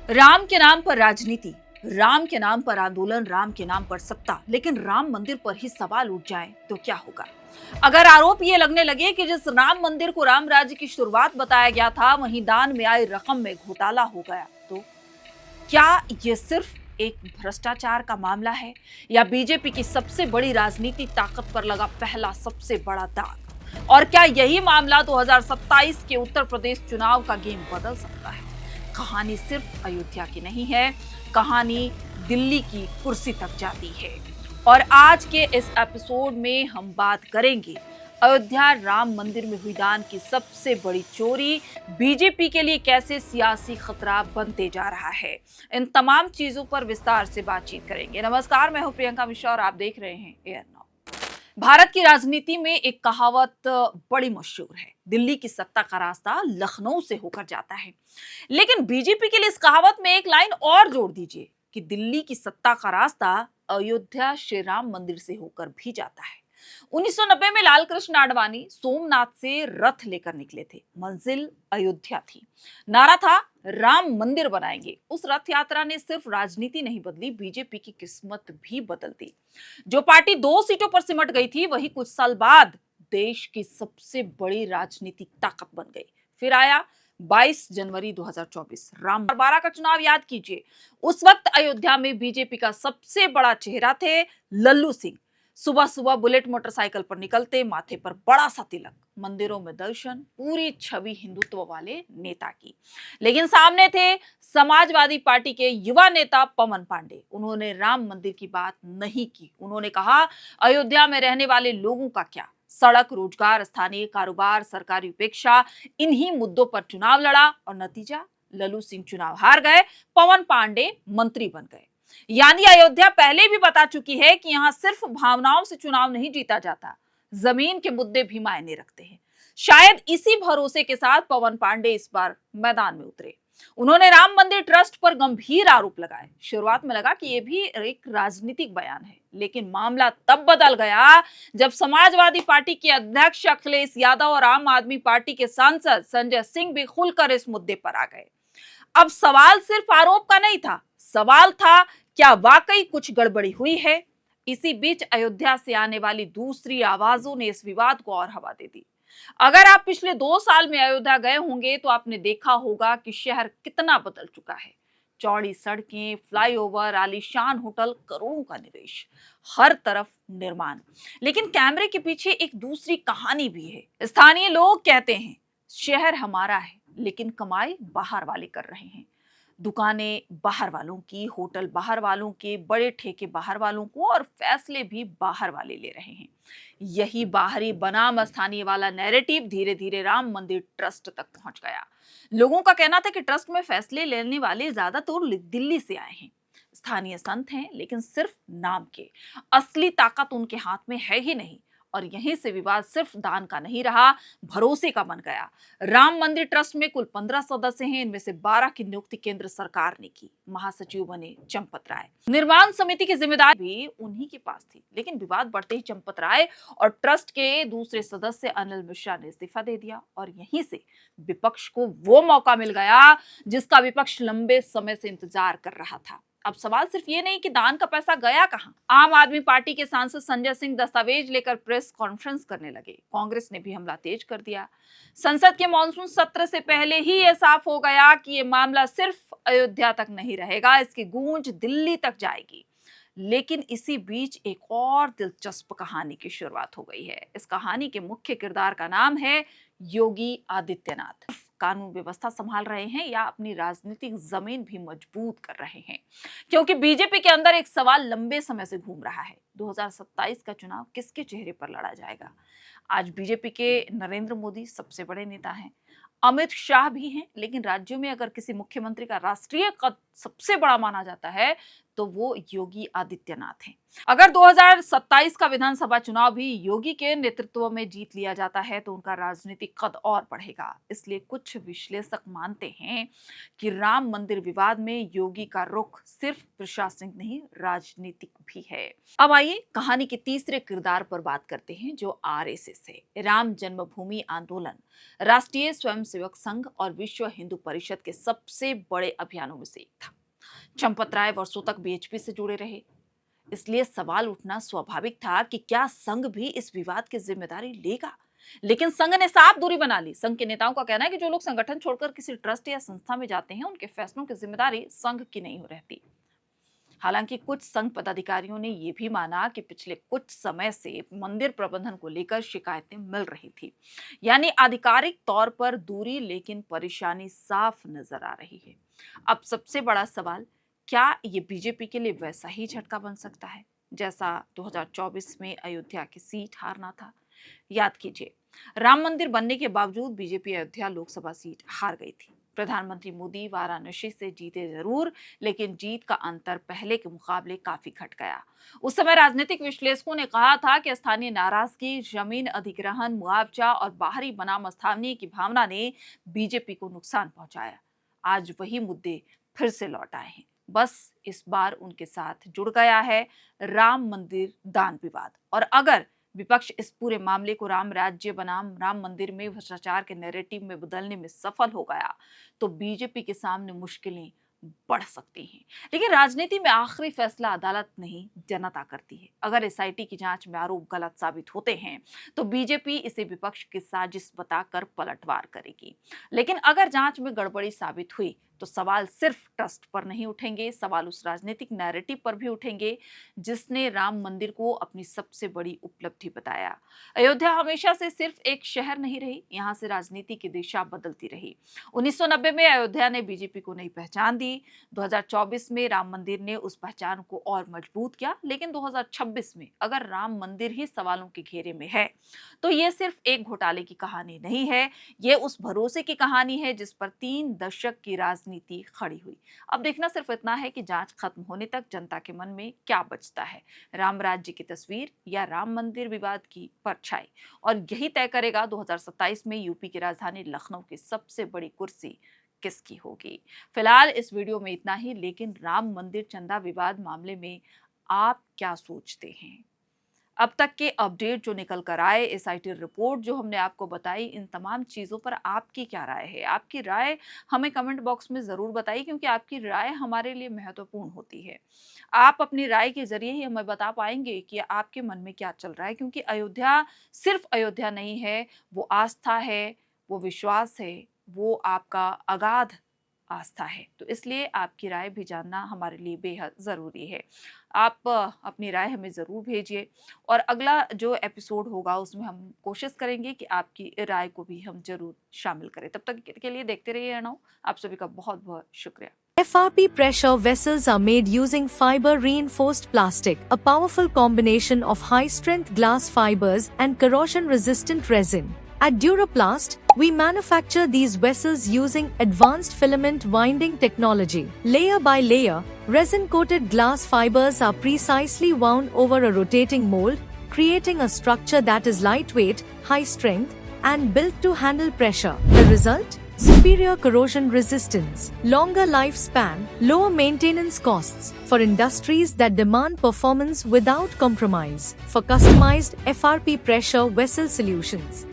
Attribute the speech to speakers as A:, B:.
A: राम के नाम पर राजनीति, राम के नाम पर आंदोलन, राम के नाम पर सत्ता, लेकिन राम मंदिर पर ही सवाल उठ जाए तो क्या होगा? अगर आरोप ये लगने लगे कि जिस राम मंदिर को राम राज्य की शुरुआत बताया गया था, वहीं दान में आई रकम में घोटाला हो गया, तो क्या ये सिर्फ एक भ्रष्टाचार का मामला है या बीजेपी की सबसे बड़ी राजनीतिक ताकत पर लगा पहला सबसे बड़ा दाग? और क्या यही मामला 2027 के उत्तर प्रदेश चुनाव का गेम बदल सकता है? कहानी सिर्फ अयोध्या की नहीं है, कहानी दिल्ली की कुर्सी तक जाती है। और आज के इस एपिसोड में हम बात करेंगे अयोध्या राम मंदिर में हुई दान की सबसे बड़ी चोरी बीजेपी के लिए कैसे सियासी खतरा बनते जा रहा है। इन तमाम चीजों पर विस्तार से बातचीत करेंगे। नमस्कार, मैं हूं प्रियंका मिश्रा और आप देख रहे हैं एयर नाउ। भारत की राजनीति में एक कहावत बड़ी मशहूर है, दिल्ली की सत्ता का रास्ता लखनऊ से होकर जाता है। लेकिन बीजेपी के लिए इस कहावत में एक लाइन और जोड़ दीजिए कि दिल्ली की सत्ता का रास्ता अयोध्या श्री राम मंदिर से होकर भी जाता है। 1990 में लाल कृष्ण आडवाणी सोमनाथ से रथ लेकर निकले थे। मंजिल अयोध्या थी, नारा था राम मंदिर बनाएंगे। उस रथ यात्रा ने सिर्फ राजनीति नहीं बदली, बीजेपी की किस्मत भी बदल दी। जो पार्टी 2 सीटों पर सिमट गई थी, वही कुछ साल बाद देश की सबसे बड़ी राजनीतिक ताकत बन गई। फिर आया 22 जनवरी 2024, राम 12 का चुनाव याद कीजिए। उस वक्त अयोध्या में बीजेपी का सबसे बड़ा चेहरा थे लल्लू सिंह। सुबह सुबह बुलेट मोटरसाइकिल पर निकलते, माथे पर बड़ा सा तिलक, मंदिरों में दर्शन, पूरी छवि हिंदुत्व वाले नेता की। लेकिन सामने थे समाजवादी पार्टी के युवा नेता पवन पांडे। उन्होंने राम मंदिर की बात नहीं की। उन्होंने कहा अयोध्या में रहने वाले लोगों का क्या, सड़क, रोजगार, स्थानीय कारोबार, सरकारी उपेक्षा, इन्हीं मुद्दों पर चुनाव लड़ा और नतीजा लल्लू सिंह चुनाव हार गए, पवन पांडे मंत्री बन गए। यानी अयोध्या पहले भी बता चुकी है कि यहां सिर्फ भावनाओं से चुनाव नहीं जीता जाता, जमीन के मुद्दे भी मायने रखते हैं। शायद इसी भरोसे के साथ पवन पांडे इस बार मैदान में उतरे। उन्होंने राम मंदिर ट्रस्ट पर गंभीर आरोप लगाए। शुरुआत में लगा कि यह भी एक राजनीतिक बयान है, लेकिन मामला तब बदल गया जब समाजवादी पार्टी के अध्यक्ष अखिलेश यादव और आम आदमी पार्टी के सांसद संजय सिंह भी खुलकर इस मुद्दे पर आ गए। अब सवाल सिर्फ आरोप का नहीं था, सवाल था क्या वाकई कुछ गड़बड़ी हुई है। इसी बीच अयोध्या से आने वाली दूसरी आवाजों ने इस विवाद को और हवा दे दी। अगर आप पिछले 2 साल में अयोध्या गए होंगे तो आपने देखा होगा कि शहर कितना बदल चुका है। चौड़ी सड़कें, फ्लाईओवर, आलीशान होटल, करोड़ों का निवेश, हर तरफ निर्माण। लेकिन कैमरे के पीछे एक दूसरी कहानी भी है। स्थानीय लोग कहते हैं शहर हमारा है, लेकिन कमाई बाहर वाले कर रहे हैं। दुकानें बाहर वालों की, होटल बाहर वालों के, बड़े ठेके बाहर वालों को और फैसले भी बाहर वाले ले रहे हैं। यही बाहरी बनाम स्थानीय वाला नैरेटिव धीरे धीरे राम मंदिर ट्रस्ट तक पहुंच गया। लोगों का कहना था कि ट्रस्ट में फैसले लेने वाले ज्यादातर दिल्ली से आए हैं। स्थानीय संत हैं, लेकिन सिर्फ नाम के, असली ताकत उनके हाथ में है ही नहीं। और यहीं से विवाद सिर्फ दान का नहीं रहा, भरोसे का बन गया। राम मंदिर ट्रस्ट में कुल 15 सदस्य हैं, इनमें से 12 की नियुक्ति केंद्र सरकार ने की। महासचिव बने चंपत राय। निर्माण समिति की जिम्मेदारी भी उन्हीं के पास थी। लेकिन विवाद बढ़ते ही चंपत राय और ट्रस्ट के दूसरे सदस्य अनिल मिश्रा ने इस्तीफा दे दिया और यहीं से विपक्ष को वो मौका मिल गया जिसका विपक्ष लंबे समय से इंतजार कर रहा था। अब सवाल सिर्फ ये नहीं कि दान का पैसा गया कहां। आम आदमी पार्टी के सांसद संजय सिंह दस्तावेज लेकर प्रेस कॉन्फ्रेंस करने लगे। कांग्रेस ने भी हमला तेज कर दिया। संसद के मॉनसून सत्र से पहले ही यह साफ हो गया कि यह मामला सिर्फ अयोध्या तक नहीं रहेगा, इसकी गूंज दिल्ली तक जाएगी। लेकिन इसी बीच एक और दिलचस्प कहानी की शुरुआत हो गई है। इस कहानी के मुख्य किरदार का नाम है योगी आदित्यनाथ। कानून व्यवस्था संभाल रहे हैं या अपनी राजनीतिक जमीन भी मजबूत कर रहे हैं, क्योंकि बीजेपी के अंदर एक सवाल लंबे समय से घूम रहा है, 2027 का चुनाव किसके चेहरे पर लड़ा जाएगा। आज बीजेपी के नरेंद्र मोदी सबसे बड़े नेता हैं, अमित शाह भी हैं, लेकिन राज्यों में अगर किसी मुख्यमंत्री का राष्ट्रीय कद सबसे बड़ा माना जाता है तो वो योगी आदित्यनाथ हैं। अगर 2027 का विधानसभा चुनाव भी योगी के नेतृत्व में जीत लिया जाता है तो उनका राजनीतिक कद और बढ़ेगा। इसलिए कुछ विश्लेषक मानते हैं कि राम मंदिर विवाद में योगी का रुख सिर्फ प्रशासनिक नहीं, राजनीतिक भी है। अब आइए कहानी के तीसरे किरदार पर बात करते हैं, जो आरएसएस है। राम जन्मभूमि आंदोलन राष्ट्रीय स्वयंसेवक संघ और विश्व हिंदू परिषद के सबसे बड़े अभियानों में से एक था। चंपत राय वर्षों तक बीएचपी से जुड़े रहे, इसलिए सवाल उठना स्वाभाविक था कि क्या संघ भी इस विवाद की जिम्मेदारी लेगा। लेकिन संघ ने साफ दूरी बना ली। संघ के नेताओं का कहना है कि जो लोग संगठन छोड़कर किसी ट्रस्ट या संस्था में जाते हैं, उनके फैसलों की जिम्मेदारी संघ की नहीं हो रहती। हालांकि कुछ संघ पदाधिकारियों ने यह भी माना कि पिछले कुछ समय से मंदिर प्रबंधन को लेकर शिकायतें मिल रही थी, यानी आधिकारिक तौर पर दूरी, लेकिन परेशानी साफ नजर आ रही है। अब सबसे बड़ा सवाल, क्या ये बीजेपी के लिए वैसा ही झटका बन सकता है जैसा 2024 में अयोध्या की सीट हारना था? याद कीजिए, राम मंदिर बनने के बावजूद बीजेपी अयोध्या लोकसभा सीट हार गई थी। प्रधानमंत्री मोदी वाराणसी से जीते जरूर, लेकिन जीत का अंतर पहले के मुकाबले काफी घट गया। उस समय राजनीतिक विश्लेषकों ने कहा था कि स्थानीय नाराजगी, जमीन अधिग्रहण, मुआवजा और बाहरी बनाम स्थानीय की भावना ने बीजेपी को नुकसान पहुंचाया। आज वही मुद्दे फिर से लौट आए हैं, बस इस बार उनके साथ जुड़ गया है राम मंदिर दान विवाद। और अगर विपक्ष इस पूरे मामले को राम राज्य बनाम राम मंदिर में भ्रष्टाचार के नैरेटिव में बदलने में सफल हो गया तो बीजेपी के सामने मुश्किलें बढ़ सकती हैं। लेकिन राजनीति में आखिरी फैसला अदालत नहीं, जनता करती है। अगर एसआईटी की जांच में आरोप गलत साबित होते हैं तो बीजेपी इसे विपक्ष की साजिश बताकर पलटवार करेगी। लेकिन अगर जांच में गड़बड़ी साबित हुई तो सवाल सिर्फ ट्रस्ट पर नहीं उठेंगे, सवाल उस राजनीतिक नैरेटिव पर भी उठेंगे जिसने राम मंदिर को अपनी सबसे बड़ी उपलब्धि बताया। अयोध्या हमेशा से सिर्फ एक शहर नहीं रही, यहाँ से राजनीति की दिशा बदलती रही। 1990 में अयोध्या ने बीजेपी को नई पहचान दी। 2024 में राम मंदिर ने उस पहचान को और मजबूत किया। लेकिन 2026 में अगर राम मंदिर ही सवालों के घेरे में है तो ये सिर्फ एक घोटाले की कहानी नहीं है, ये उस भरोसे की कहानी है जिस पर 3 दशक की राजनीति खड़ी हुई। अब देखना सिर्फ इतना है कि जांच खत्म होने तक जनता के मन में क्या बचता है, राम राज्य की तस्वीर या राम मंदिर विवाद की परछाई। और यही तय करेगा 2027 में यूपी की राजधानी लखनऊ की सबसे बड़ी कुर्सी किसकी होगी। फिलहाल इस वीडियो में इतना ही, लेकिन राम मंदिर चंदा विवाद मामले में आप क्या सोचते हैं? अब तक के अपडेट जो निकल कर आए, एसआईटी रिपोर्ट जो हमने आपको बताई, इन तमाम चीज़ों पर आपकी क्या राय है? आपकी राय हमें कमेंट बॉक्स में ज़रूर बताइए, क्योंकि आपकी राय हमारे लिए महत्वपूर्ण होती है। आप अपनी राय के जरिए ही हमें बता पाएंगे कि आपके मन में क्या चल रहा है, क्योंकि अयोध्या सिर्फ अयोध्या नहीं है, वो आस्था है, वो विश्वास है, वो आपका अगाध आस्था है। तो इसलिए आपकी राय भी जानना हमारे लिए बेहद ज़रूरी है। आप अपनी राय हमें ज़रूर भेजिए और अगला जो एपिसोड होगा उसमें हम कोशिश करेंगे कि आपकी राय को भी हम जरूर शामिल करें। तब तक के लिए देखते रहिए अनौ। आप सभी का बहुत बहुत शुक्रिया।
B: FRP pressure vessels are made using fiber reinforced plastic, a powerful combination of high strength glass fibers and corrosion resistant resin. At Duraplast, we manufacture these vessels using advanced filament winding technology. Layer by layer, resin-coated glass fibers are precisely wound over a rotating mold, creating a structure that is lightweight, high strength, and built to handle pressure. The result? Superior corrosion resistance, longer lifespan, lower maintenance costs for industries that demand performance without compromise. For customized FRP pressure vessel solutions,